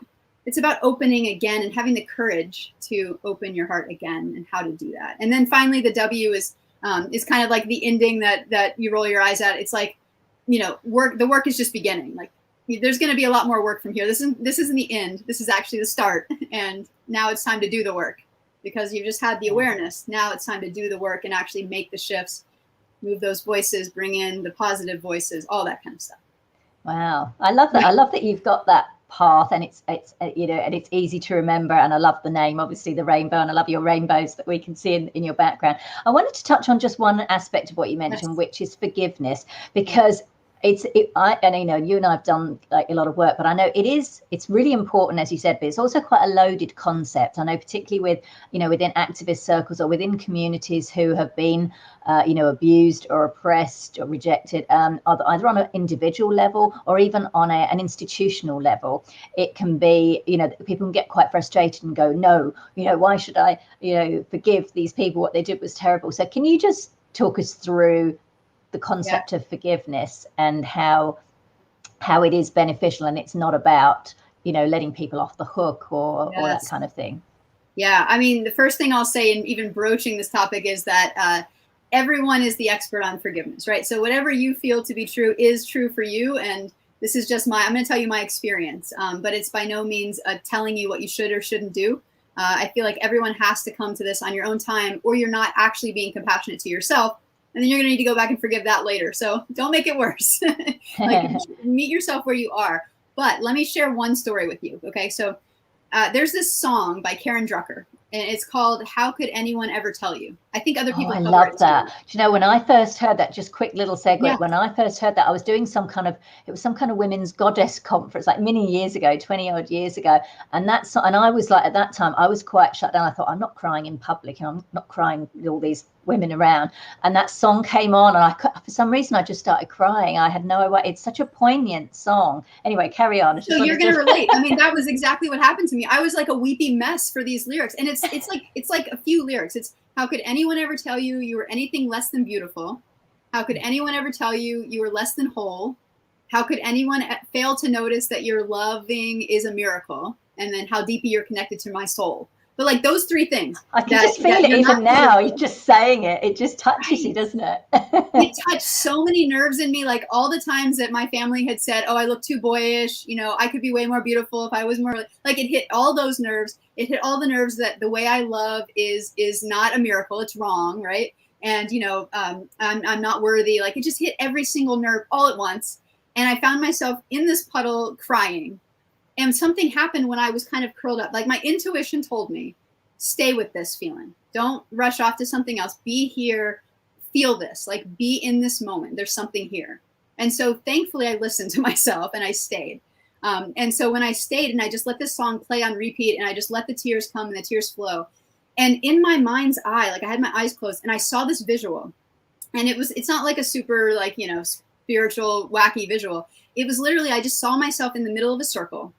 opening again and having the courage to open your heart again, and how to do that. And then finally, the W is kind of like the ending that you roll your eyes at. It's like, the work is just beginning. Like there's going to be a lot more work from here. This isn't the end. This is actually the start. And now it's time to do the work, because you've just had the awareness. Now it's time to do the work and actually make the shifts, move those voices, bring in the positive voices, all that kind of stuff. Wow. I love that. I love that you've got that path, and it's and it's easy to remember. And I love the name, obviously, the rainbow, and I love your rainbows that we can see in your background. I wanted to touch on just one aspect of what you mentioned, which is forgiveness, because you and I have done like a lot of work, but I know it's really important, as you said, but it's also quite a loaded concept. I know particularly with, within activist circles or within communities who have been, abused or oppressed or rejected, either on an individual level or even on an institutional level. It can be, people can get quite frustrated and go, no, why should I, forgive these people? What they did was terrible. So can you just talk us through the concept of forgiveness and how it is beneficial, and it's not about, letting people off the hook or that kind of thing? Yeah. I mean, the first thing I'll say, and even broaching this topic, is that everyone is the expert on forgiveness, right? So whatever you feel to be true is true for you. And this is just I'm going to tell you my experience, but it's by no means telling you what you should or shouldn't do. I feel like everyone has to come to this on your own time, or you're not actually being compassionate to yourself. And then you're going to need to go back and forgive that later. So don't make it worse. Like, meet yourself where you are. But let me share one story with you. Okay. So there's this song by Karen Drucker, and it's called "How Could Anyone Ever Tell You?" I think other people. I love that. Do you know, when I first heard that, just quick little segue. When I first heard that, I was doing some kind of women's goddess conference like many years ago, 20 odd years ago. And I was like, at that time, I was quite shut down. I thought, I'm not crying in public, and I'm not crying with all these women around. And that song came on, and for some reason, I just started crying. I had no idea. It's such a poignant song. Anyway, carry on. So you're going to relate. I mean, that was exactly what happened to me. I was like a weepy mess for these lyrics. And it's like a few lyrics. It's, how could anyone ever tell you you were anything less than beautiful? How could anyone ever tell you you were less than whole? How could anyone fail to notice that your loving is a miracle? And then how deeply you're connected to my soul. But like those three things. I can just feel it even now. You're just saying it. It just touches you, doesn't it? It touched so many nerves in me. Like all the times that my family had said, oh, I look too boyish. I could be way more beautiful if I was more like, it hit all those nerves. It hit all the nerves that the way I love is not a miracle. It's wrong. Right. And, I'm not worthy. Like it just hit every single nerve all at once. And I found myself in this puddle crying. And something happened when I was kind of curled up. Like my intuition told me, stay with this feeling. Don't rush off to something else. Be here. Feel this. Like be in this moment. There's something here. And so thankfully I listened to myself and I stayed. And so when I stayed and I just let this song play on repeat and I just let the tears come and the tears flow. And in my mind's eye, like I had my eyes closed and I saw this visual. And it's not like a super like, spiritual, wacky visual. It was literally, I just saw myself in the middle of a circle.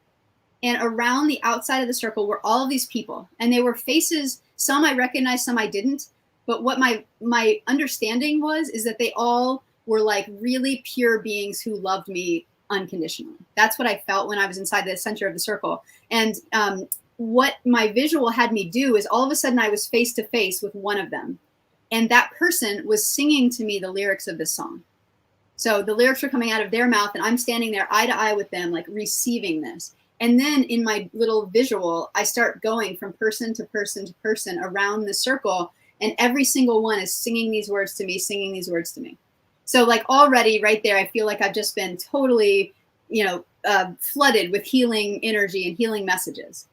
And around the outside of the circle were all of these people. And they were faces, some I recognized, some I didn't. But what my understanding is that they all were like really pure beings who loved me unconditionally. That's what I felt when I was inside the center of the circle. And what my visual had me do is all of a sudden I was face to face with one of them. And that person was singing to me the lyrics of this song. So the lyrics were coming out of their mouth and I'm standing there eye to eye with them, like receiving this. And then in my little visual, I start going from person to person to person around the circle. And every single one is singing these words to me, singing these words to me. So like already right there, I feel like I've just been totally flooded with healing energy and healing messages.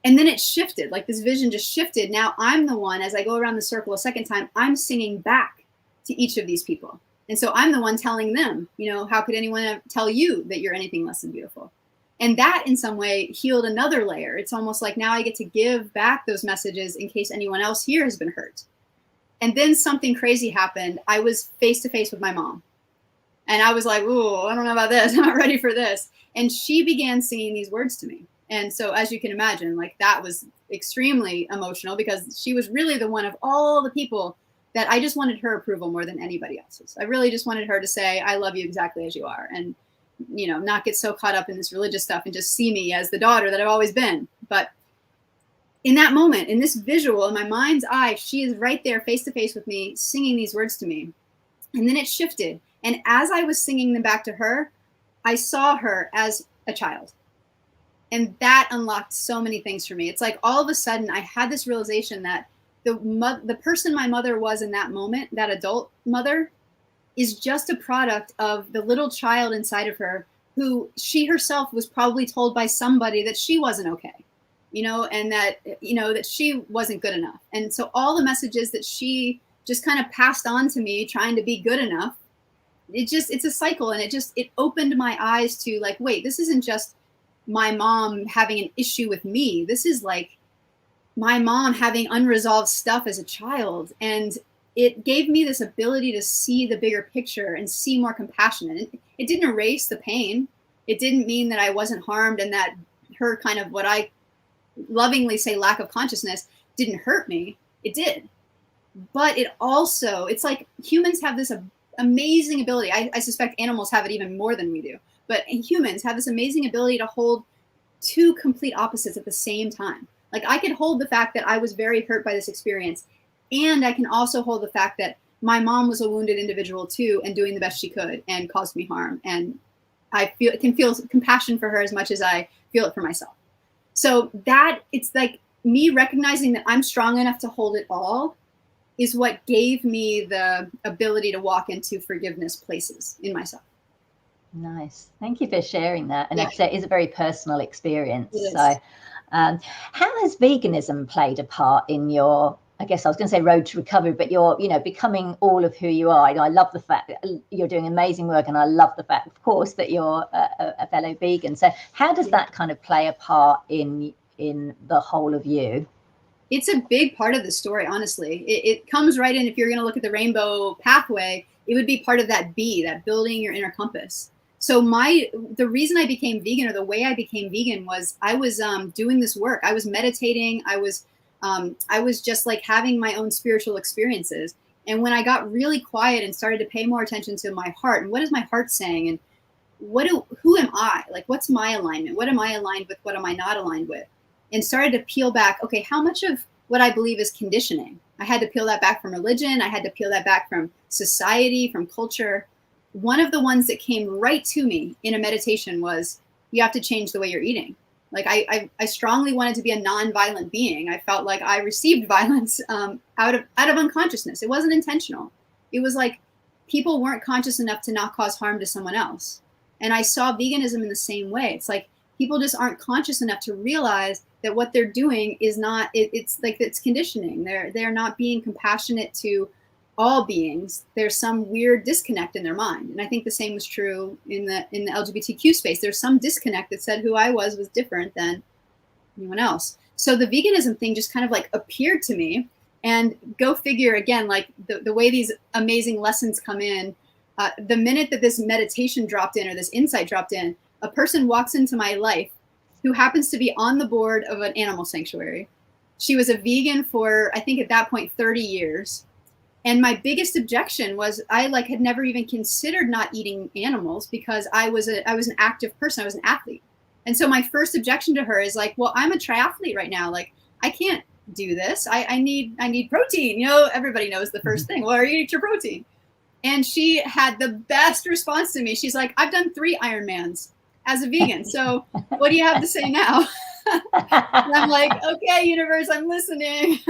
And then it shifted, like this vision just shifted. Now I'm the one, as I go around the circle a second time, I'm singing back to each of these people. And so I'm the one telling them, how could anyone tell you that you're anything less than beautiful? And that in some way healed another layer. It's almost like now I get to give back those messages in case anyone else here has been hurt. And then something crazy happened. I was face to face with my mom. And I was like, ooh, I don't know about this. I'm not ready for this. And she began singing these words to me. And so as you can imagine, like that was extremely emotional because she was really the one of all the people that I just wanted her approval more than anybody else's. I really just wanted her to say, I love you exactly as you are. And, not get so caught up in this religious stuff and just see me as the daughter that I've always been. But in that moment, in this visual, in my mind's eye, she is right there face to face with me, singing these words to me. And then it shifted. And as I was singing them back to her, I saw her as a child. And that unlocked so many things for me. It's like all of a sudden I had this realization that the person my mother was in that moment, that adult mother, is just a product of the little child inside of her who she herself was probably told by somebody that she wasn't okay, and that, that she wasn't good enough. And so all the messages that she just kind of passed on to me, trying to be good enough, it's a cycle. And it opened my eyes to like, wait, this isn't just my mom having an issue with me. This is like my mom having unresolved stuff as a child. And it gave me this ability to see the bigger picture and see more compassion. And it didn't erase the pain. It didn't mean that I wasn't harmed and that her kind of what I lovingly say lack of consciousness didn't hurt me. It did. But it's like humans have this amazing ability. I suspect animals have it even more than we do. But humans have this amazing ability to hold two complete opposites at the same time. Like I could hold the fact that I was very hurt by this experience, and I can also hold the fact that my mom was a wounded individual too and doing the best she could and caused me harm. And I can feel compassion for her as much as I feel it for myself. So that it's like me recognizing that I'm strong enough to hold it all is what gave me the ability to walk into forgiveness places in myself. Nice. Thank you for sharing that. And like I say, it is a very personal experience. So how has veganism played a part in your, I guess I was going to say road to recovery, but you're, becoming all of who you are. I love the fact that you're doing amazing work. And I love the fact, of course, that you're a fellow vegan. So how does that kind of play a part in the whole of you? It's a big part of the story, honestly. It comes right in. If you're going to look at the rainbow pathway, it would be part of that that building your inner compass. So the reason I became vegan, or the way I became vegan, was I was doing this work. I was meditating. I was just like having my own spiritual experiences. And when I got really quiet and started to pay more attention to my heart and what is my heart saying, and who am I? Like, what's my alignment? What am I aligned with? What am I not aligned with? And started to peel back, okay, how much of what I believe is conditioning? I had to peel that back from religion. I had to peel that back from society, from culture. One of the ones that came right to me in a meditation was, you have to change the way you're eating. Like I strongly wanted to be a non-violent being. I felt like I received violence out of unconsciousness. It wasn't intentional. It was like people weren't conscious enough to not cause harm to someone else. And I saw veganism in the same way. It's like people just aren't conscious enough to realize that what they're doing is not, it's like it's conditioning. They're not being compassionate to all beings. There's some weird disconnect in their mind. And I think the same was true in the LGBTQ space. There's some disconnect that said who I was different than anyone else. So the veganism thing just kind of like appeared to me, and go figure again, like the way these amazing lessons come in, the minute that this meditation dropped in or this insight dropped in, a person walks into my life who happens to be on the board of an animal sanctuary. She was a vegan for, I think at that point, 30 years. And my biggest objection was I had never even considered not eating animals because I was an active person. I was an athlete. And so my first objection to her is like, well, I'm a triathlete right now. Like, I can't do this. I need protein. Everybody knows the first thing. Well, you eat your protein. And she had the best response to me. She's like, I've done 3 Ironmans as a vegan. So what do you have to say now? And I'm like, okay, universe, I'm listening.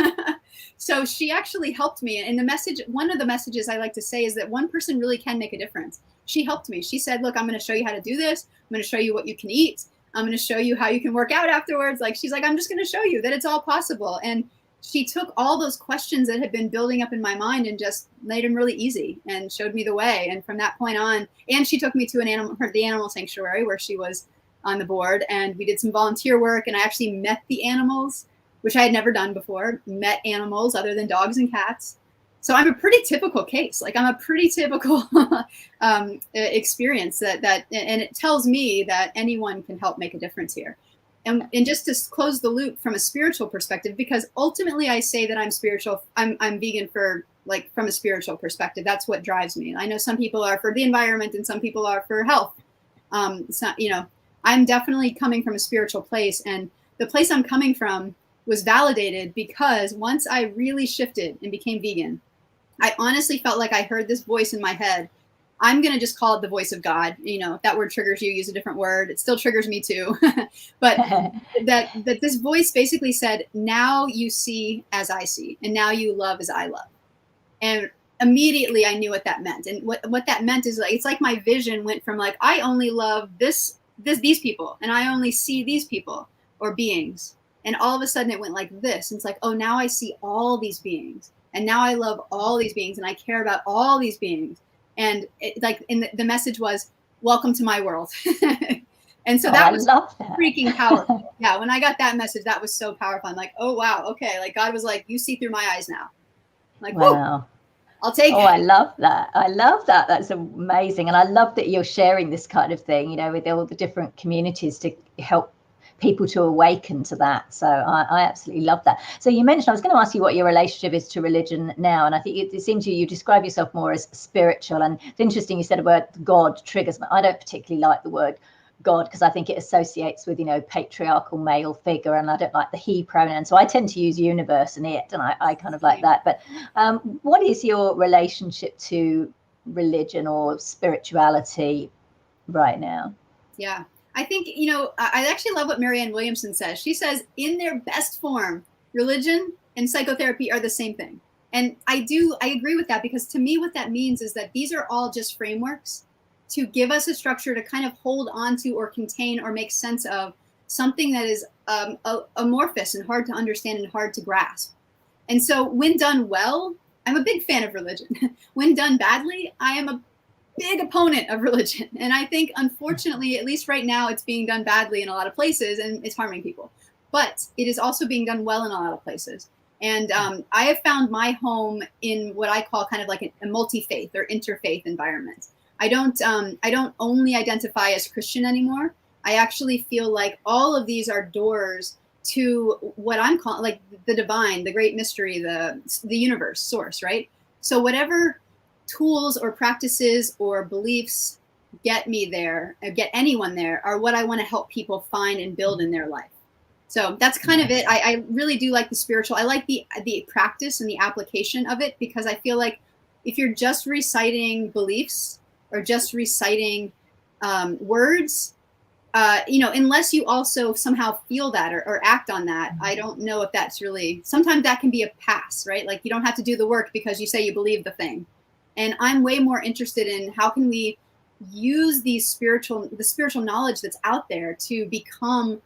So she actually helped me. And one of the messages I like to say is that one person really can make a difference. she helped me. She said, look, I'm going to show you how to do this. I'm going to show you what you can eat. I'm going to show you how you can work out afterwards. Like, she's like, I'm just going to show you that it's all possible. And she took all those questions that had been building up in my mind and just made them really easy and showed me the way. And from that point on, and she took me to the animal sanctuary where she was on the board, and we did some volunteer work, and I actually met the animals, which I had never done before, met animals other than dogs and cats. So I'm a pretty typical case. Like, I'm a pretty typical experience and it tells me that anyone can help make a difference here. And just to close the loop from a spiritual perspective, because ultimately I say that I'm spiritual, I'm vegan from a spiritual perspective. That's what drives me. I know some people are for the environment and some people are for health. It's not, I'm definitely coming from a spiritual place, and the place I'm coming from was validated because once I really shifted and became vegan, I honestly felt like I heard this voice in my head. I'm going to just call it the voice of God. If that word triggers you, use a different word. It still triggers me too. But that this voice basically said, now you see as I see, and now you love as I love. And immediately I knew what that meant. And what that meant is, like, it's like my vision went from, like, I only love these people, and I only see these people or beings. And all of a sudden it went like this. And it's like, oh, now I see all these beings, and now I love all these beings, and I care about all these beings. And the message was, welcome to my world. And so that was freaking powerful. Yeah. When I got that message, that was so powerful. I'm like, oh, wow. Okay. Like, God was like, you see through my eyes now. I'm like, wow. I'll take it. I love that. I love that. That's amazing. And I love that you're sharing this kind of thing, with all the different communities to help people to awaken to that. So I absolutely love that. So you mentioned, I was going to ask you what your relationship is to religion now. And I think it seems you describe yourself more as spiritual. And it's interesting, you said the word God triggers me. I don't particularly like the word God because I think it associates with, patriarchal male figure, and I don't like the he pronoun. So I tend to use universe and it, and I kind of like that. But what is your relationship to religion or spirituality right now? Yeah. I think, I actually love what Marianne Williamson says. She says, in their best form, religion and psychotherapy are the same thing. And I agree with that, because to me, what that means is that these are all just frameworks to give us a structure to kind of hold on to or contain or make sense of something that is amorphous and hard to understand and hard to grasp. And so when done well, I'm a big fan of religion. When done badly, I am a big opponent of religion. And I think, unfortunately, at least right now, it's being done badly in a lot of places and it's harming people. But it is also being done well in a lot of places. And I have found my home in what I call kind of like a multi-faith or interfaith environment. I don't only identify as Christian anymore. I actually feel like all of these are doors to what I'm calling like the divine, the great mystery, the universe, source, right? So whatever tools or practices or beliefs get me there, or get anyone there, are what I want to help people find and build in their life. So that's kind of it. I really do like the spiritual. I like the practice and the application of it, because I feel like if you're just reciting beliefs or just reciting words, unless you also somehow feel that or act on that, I don't know if that's really, sometimes that can be a pass, right? Like, you don't have to do the work because you say you believe the thing. And I'm way more interested in how can we use the spiritual knowledge that's out there to become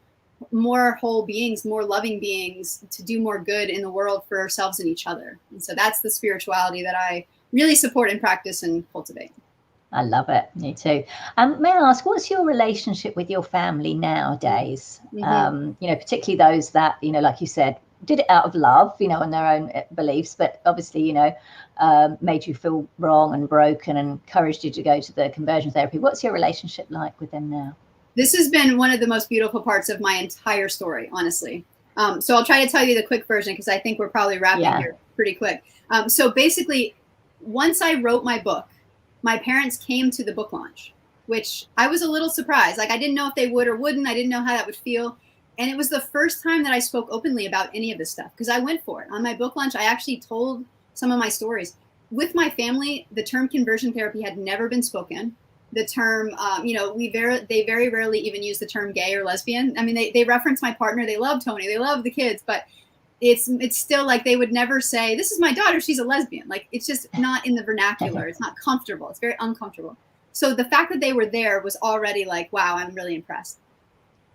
more whole beings, more loving beings, to do more good in the world for ourselves and each other. And so that's the spirituality that I really support and practice and cultivate. I love it. Me too. May I ask, what's your relationship with your family nowadays? Mm-hmm. Particularly those that, like you said, did it out of love, and their own beliefs, but obviously, made you feel wrong and broken and encouraged you to go to the conversion therapy. What's your relationship like with them now? This has been one of the most beautiful parts of my entire story, honestly. So I'll try to tell you the quick version, because I think we're probably wrapping here pretty quick. So basically, once I wrote my book, my parents came to the book launch, which I was a little surprised. Like, I didn't know if they would or wouldn't. I didn't know how that would feel. And it was the first time that I spoke openly about any of this stuff, because I went for it. On my book launch, I actually told some of my stories. With my family, the term conversion therapy had never been spoken. The term, they very rarely even use the term gay or lesbian. I mean, they reference my partner. They love Tony. They love the kids. But it's still like they would never say, this is my daughter, she's a lesbian. Like, it's just not in the vernacular. It's not comfortable. It's very uncomfortable. So the fact that they were there was already like, wow, I'm really impressed.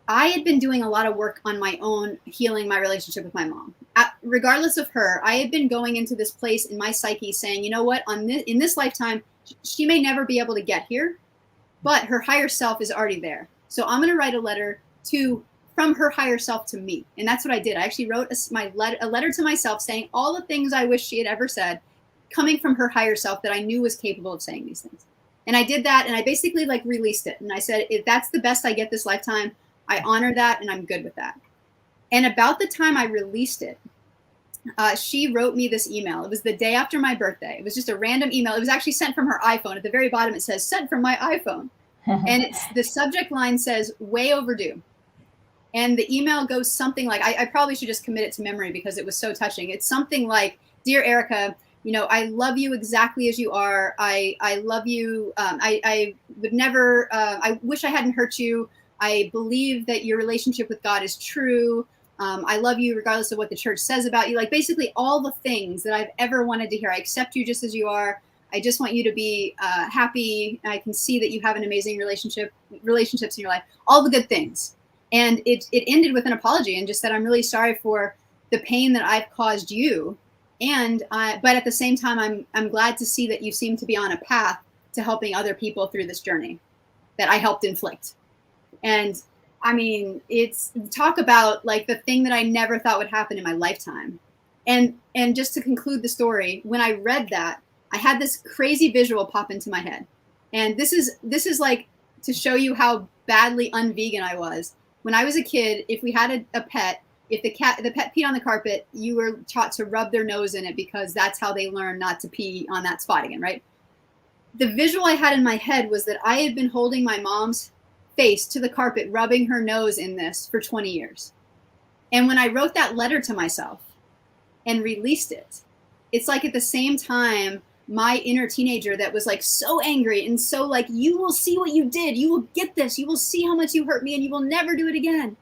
I had been doing a lot of work on my own, healing my relationship with my mom. Regardless of her, I had been going into this place in my psyche saying, you know what, in this lifetime, she may never be able to get here, but her higher self is already there. So I'm going to write a letter from her higher self to me. And that's what I did. I actually wrote a letter to myself saying all the things I wish she had ever said, coming from her higher self that I knew was capable of saying these things. And I did that, and I basically like released it. And I said, if that's the best I get this lifetime, I honor that, and I'm good with that. And about the time I released it, she wrote me this email. It was the day after my birthday. It was just a random email. It was actually sent from her iPhone. At the very bottom, it says, sent from my iPhone. And the subject line says, way overdue. And the email goes something like, I probably should just commit it to memory because it was so touching. It's something like, Dear Erika, you know, I love you exactly as you are. I love you. I would never, I wish I hadn't hurt you. I believe that your relationship with God is true. I love you regardless of what the church says about you. Like basically all the things that I've ever wanted to hear. I accept you just as you are. I just want you to be happy. I can see that you have an amazing relationships in your life, all the good things. And it ended with an apology and just said, I'm really sorry for the pain that I've caused you. And but at the same time, I'm glad to see that you seem to be on a path to helping other people through this journey that I helped inflict. And I mean, it's talk about like the thing that I never thought would happen in my lifetime. And just to conclude the story, when I read that, I had this crazy visual pop into my head. And this is like to show you how badly unvegan I was. When I was a kid, if we had a pet, if the pet peed on the carpet, you were taught to rub their nose in it because that's how they learn not to pee on that spot again, right? The visual I had in my head was that I had been holding my mom's face to the carpet, rubbing her nose in this for 20 years. And when I wrote that letter to myself and released it, it's like at the same time, my inner teenager that was like so angry and so like, you will see what you did. You will get this. You will see how much you hurt me and you will never do it again.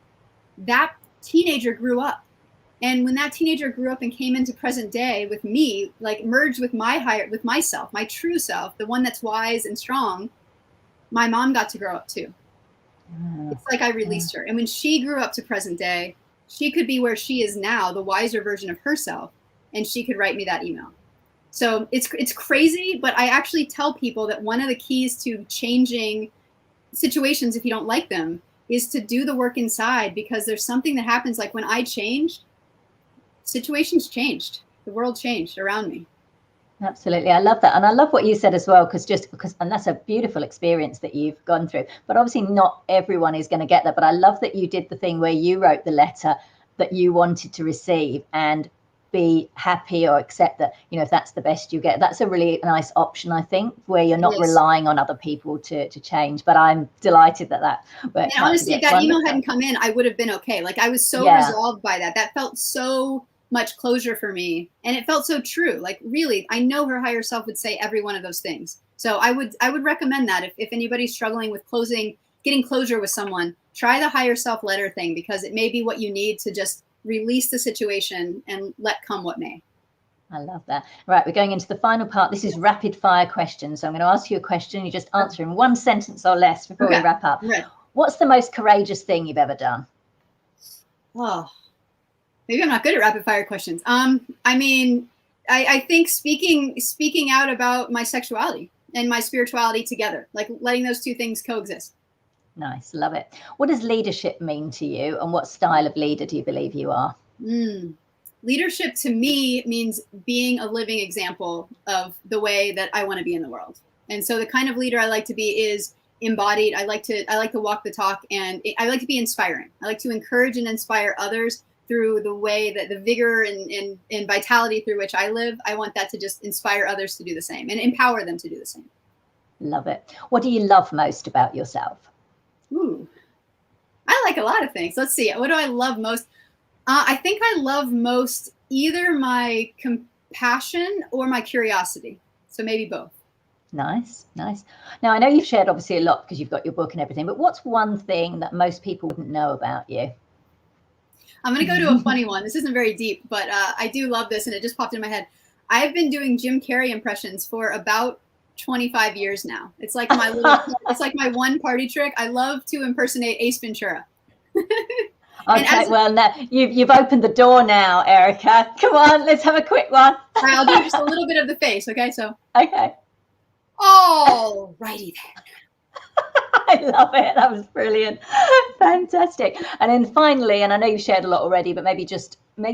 That teenager grew up. And when that teenager grew up and came into present day with me, like merged with with myself, my true self, the one that's wise and strong, my mom got to grow up too. It's like I released her. And when she grew up to present day, she could be where she is now, the wiser version of herself, and she could write me that email. So it's crazy, but I actually tell people that one of the keys to changing situations, if you don't like them, is to do the work inside, because there's something that happens. Like when I changed, situations changed. The world changed around me. Absolutely. I love that. And I love what you said as well, and that's a beautiful experience that you've gone through. But obviously not everyone is going to get that. But I love that you did the thing where you wrote the letter that you wanted to receive and be happy or accept that, you know, if that's the best you get. That's a really nice option, I think, where you're not relying on other people to change. But I'm delighted that worked out. Honestly, if that email hadn't come in, I would have been okay. Like I was so resolved by that. That felt so much closure for me, and it felt so true. Like really, I know her higher self would say every one of those things. So I would recommend that if anybody's struggling with getting closure with someone, try the higher self letter thing, because it may be what you need to just release the situation and let come what may. I love that. Right, we're going into the final part. This is rapid fire questions. So I'm going to ask you a question. You just answer in one sentence or less before we wrap up. Right. What's the most courageous thing you've ever done? Oh, maybe I'm not good at rapid fire questions. I mean, I think speaking out about my sexuality and my spirituality together, like letting those two things coexist. Nice. Love it. What does leadership mean to you, and what style of leader do you believe you are? Leadership to me means being a living example of the way that I want to be in the world. And so the kind of leader I like to be is embodied. I like to walk the talk, and I like to be inspiring. I like to encourage and inspire others through the way that the vigor and vitality through which I live. I want that to just inspire others to do the same and empower them to do the same. Love it. What do you love most about yourself? I like a lot of things. Let's see. What do I love most? I think I love most either my compassion or my curiosity. So maybe both. Nice. Now, I know you've shared obviously a lot because you've got your book and everything, but what's one thing that most people wouldn't know about you? I'm going to go to a funny one. This isn't very deep, but I do love this, and it just popped in my head. I've been doing Carrey impressions for about 25 years now. It's like my little, it's like my one party trick. I love to impersonate Ace Ventura. Okay, well, now you've opened the door now, Erika. Come on, let's have a quick one. All right, I'll do just a little bit of the face, okay? So. Okay. Oh, righty then. I love it. That was brilliant. Fantastic. And then finally, and I know you've shared a lot already, but maybe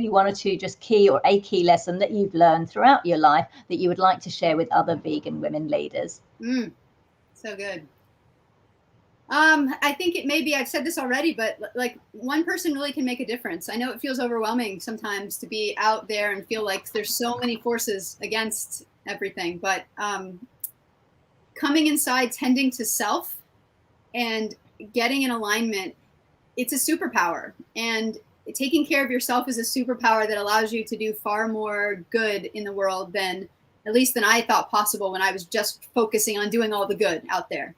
one or two just key or a key lesson that you've learned throughout your life that you would like to share with other vegan women leaders. So good. I think it may be, I've said this already, but like one person really can make a difference. I know it feels overwhelming sometimes to be out there and feel like there's so many forces against everything, but coming inside, tending to self and getting in alignment, it's a superpower. And taking care of yourself is a superpower that allows you to do far more good in the world than I thought possible when I was just focusing on doing all the good out there.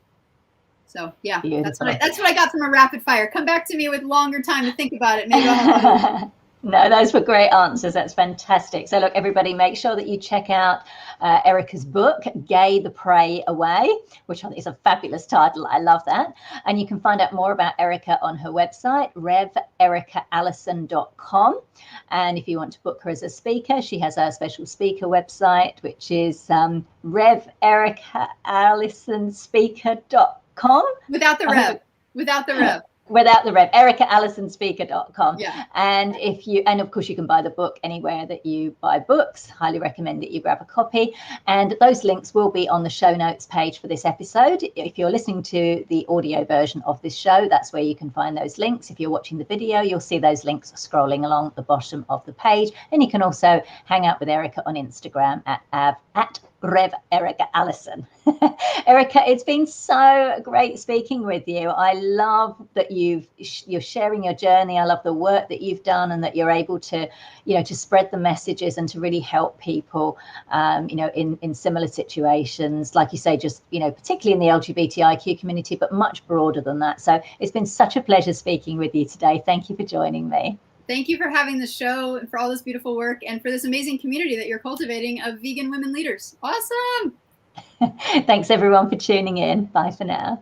So yeah, that's what I got from a rapid fire. Come back to me with longer time to think about it. Maybe I'll No, those were great answers. That's fantastic. So look, everybody, make sure that you check out Erika's book, Gay the Prey Away, which I think is a fabulous title. I love that. And you can find out more about Erika on her website, reverendericaallison.com. And if you want to book her as a speaker, she has a special speaker website, which is reverendericaallison.com. Without the rev. Without the rev. Without the rev, erikaallissonspeaker.com. Yeah. And of course you can buy the book anywhere that you buy books. Highly recommend that you grab a copy. And those links will be on the show notes page for this episode. If you're listening to the audio version of this show, that's where you can find those links. If you're watching the video, you'll see those links scrolling along the bottom of the page. And you can also hang out with Erika on Instagram at Rev Erika Allison. Erika, it's been so great speaking with you. I love that you're sharing your journey. I love the work that you've done and that you're able to, to spread the messages and to really help people, in similar situations, like you say, just, particularly in the LGBTIQ community, but much broader than that. So it's been such a pleasure speaking with you today. Thank you for joining me. Thank you for having the show and for all this beautiful work and for this amazing community that you're cultivating of vegan women leaders. Awesome. Thanks everyone for tuning in. Bye for now.